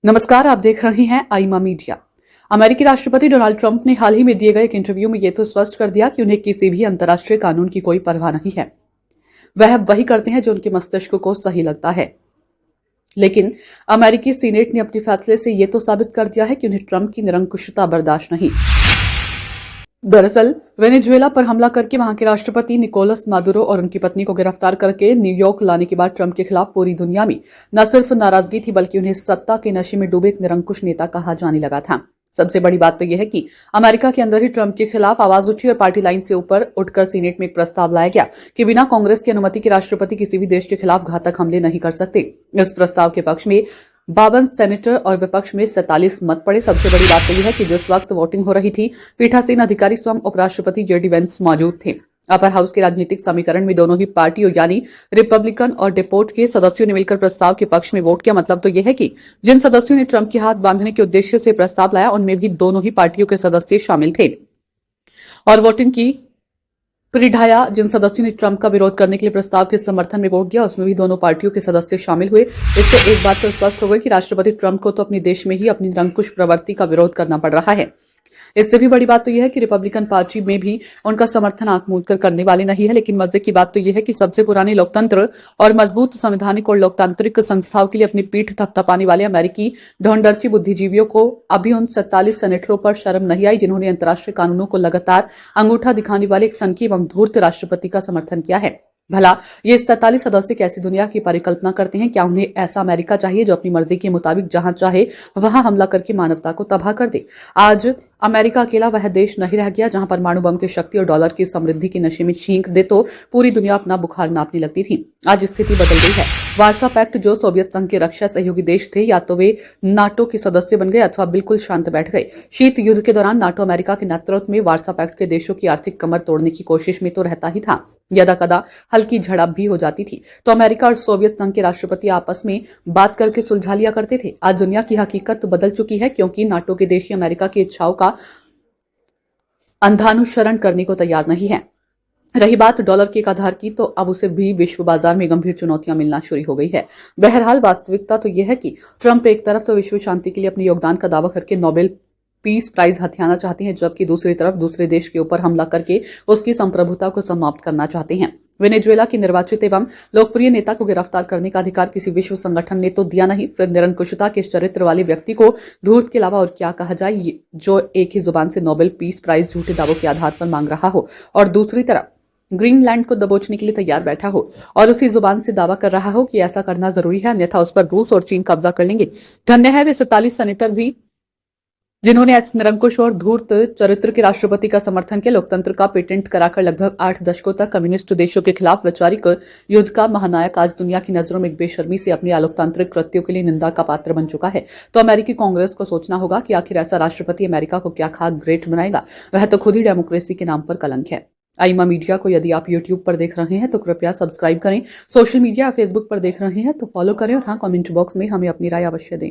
नमस्कार, आप देख रहे हैं आईमा मीडिया। अमेरिकी राष्ट्रपति डोनाल्ड ट्रंप ने हाल ही में दिए गए एक इंटरव्यू में यह तो स्पष्ट कर दिया कि उन्हें किसी भी अंतर्राष्ट्रीय कानून की कोई परवाह नहीं है। वह वही करते हैं जो उनके मस्तिष्क को सही लगता है। लेकिन अमेरिकी सीनेट ने अपने फैसले से यह तो साबित कर दिया है कि उन्हें ट्रंप की निरंकुशता बर्दाश्त नहीं। दरअसल वेनेजुएला पर हमला करके वहां के राष्ट्रपति निकोलस मादुरो और उनकी पत्नी को गिरफ्तार करके न्यूयॉर्क लाने के बाद ट्रंप के खिलाफ पूरी दुनिया में न सिर्फ नाराजगी थी बल्कि उन्हें सत्ता के नशे में डूबे एक निरंकुश नेता कहा जाने लगा था। सबसे बड़ी बात तो यह है कि अमेरिका के अंदर ही ट्रंप के खिलाफ आवाज उठी और पार्टी लाइन से ऊपर उठकर सीनेट में एक प्रस्ताव लाया गया कि बिना कांग्रेस की अनुमति के राष्ट्रपति किसी भी देश के खिलाफ घातक हमले नहीं कर सकते। इस प्रस्ताव के पक्ष में 52 सेनेटर और विपक्ष में 47 मत पड़े। सबसे बड़ी बात तो यह है कि जिस वक्त वोटिंग हो रही थी, पीठासीन अधिकारी स्वयं उपराष्ट्रपति जेडी वेंस मौजूद थे। अपर हाउस के राजनीतिक समीकरण में दोनों ही पार्टियों यानी रिपब्लिकन और डेपोट के सदस्यों ने मिलकर प्रस्ताव के पक्ष में वोट किया। मतलब तो यह है कि जिन सदस्यों ने ट्रंप के हाथ बांधने के उद्देश्य से प्रस्ताव लाया, उनमें भी दोनों ही पार्टियों के सदस्य शामिल थे। और वोटिंग की परिढाया जिन सदस्यों ने ट्रंप का विरोध करने के लिए प्रस्ताव के समर्थन में वोट दिया, उसमें भी दोनों पार्टियों के सदस्य शामिल हुए। इससे एक बात तो स्पष्ट हो गई कि राष्ट्रपति ट्रंप को तो अपने देश में ही अपनी निरंकुश प्रवृत्ति का विरोध करना पड़ रहा है। इससे भी बड़ी बात तो यह है कि रिपब्लिकन पार्टी में भी उनका समर्थन आंख मूंद कर करने वाले नहीं है। लेकिन मजे की बात तो यह है कि सबसे पुराने लोकतंत्र और मजबूत संवैधानिक और लोकतांत्रिक संस्थाओं के लिए अपनी पीठ थपथपाने वाले अमेरिकी ढोंढरची बुद्धिजीवियों को अभी उन 47 सेनेटरों पर शर्म नहीं आई जिन्होंने अंतर्राष्ट्रीय कानूनों को लगातार अंगूठा दिखाने वाले एक सनकी एवं धूर्त राष्ट्रपति का समर्थन किया है। भला ये 47 सदस्य कैसी दुनिया की परिकल्पना करते हैं? क्या उन्हें ऐसा अमेरिका चाहिए जो अपनी मर्जी के मुताबिक जहां चाहे वहां हमला करके मानवता को तबाह कर दे? आज अमेरिका अकेला वह देश नहीं रह गया जहां परमाणु बम की शक्ति और डॉलर की समृद्धि के नशे में छींक दे तो पूरी दुनिया अपना बुखार नापने लगती थी। आज स्थिति बदल गई है। वार्सा पैक्ट जो सोवियत संघ के रक्षा सहयोगी देश थे, या तो वे नाटो के सदस्य बन गए अथवा बिल्कुल शांत बैठ गए। शीत युद्ध के दौरान नाटो अमेरिका के नेतृत्व में वार्सा पैक्ट के देशों की आर्थिक कमर तोड़ने की कोशिश में तो रहता ही था। यदा कदा हल्की झड़प भी हो जाती थी तो अमेरिका और सोवियत संघ के राष्ट्रपति आपस में बात करके सुलझा लिया करते थे। आज दुनिया की हकीकत बदल चुकी है क्योंकि नाटो के देश अमेरिका की इच्छाओं का अंधानुसरण करने को तैयार नहीं है। रही बात डॉलर के एक आधार की, तो अब उसे भी विश्व बाजार में गंभीर चुनौतियां मिलना शुरू हो गई है। बहरहाल वास्तविकता तो यह है कि ट्रंप एक तरफ तो विश्व शांति के लिए अपने योगदान का दावा करके नोबेल पीस प्राइज हथियाना चाहते हैं, जबकि दूसरी तरफ दूसरे देश के ऊपर हमला करके उसकी संप्रभुता को समाप्त करना चाहते हैं। वेनेजुएला की निर्वाचित एवं लोकप्रिय नेता को गिरफ्तार करने का अधिकार किसी विश्व संगठन ने तो दिया नहीं, फिर निरंकुशता के चरित्र वाले व्यक्ति को धूर्त के अलावा और क्या कहा जाए, जो एक ही जुबान से नोबेल पीस प्राइज झूठे दावों के आधार पर मांग रहा हो और दूसरी तरफ ग्रीनलैंड को दबोचने के लिए तैयार बैठा हो और उसी जुबान से दावा कर रहा हो कि ऐसा करना जरूरी है, अन्यथा उस पर रूस और चीन कब्जा कर लेंगे। धन्य है वे 47 सेनेटर भी जिन्होंने निरंकुश और धूर्त चरित्र के राष्ट्रपति का समर्थन किया। लोकतंत्र का पेटेंट कराकर लगभग 8 दशकों तक कम्युनिस्ट देशों के खिलाफ वैचारिक युद्ध का महानायक आज दुनिया की नजरों में एक बेशर्मी से अपने अलोकतांत्रिक कृत्यों के लिए निंदा का पात्र बन चुका है। तो अमेरिकी कांग्रेस को सोचना होगा कि आखिर ऐसा राष्ट्रपति अमेरिका को क्या खाक ग्रेट बनाएगा? वह तो खुद ही डेमोक्रेसी के नाम पर कलंक है। आईमा मीडिया को यदि आप यूट्यूब पर देख रहे हैं तो कृपया सब्सक्राइब करें। सोशल मीडिया फेसबुक पर देख रहे हैं तो फॉलो करें और हाँ, कमेंट बॉक्स में हमें अपनी राय अवश्य दें।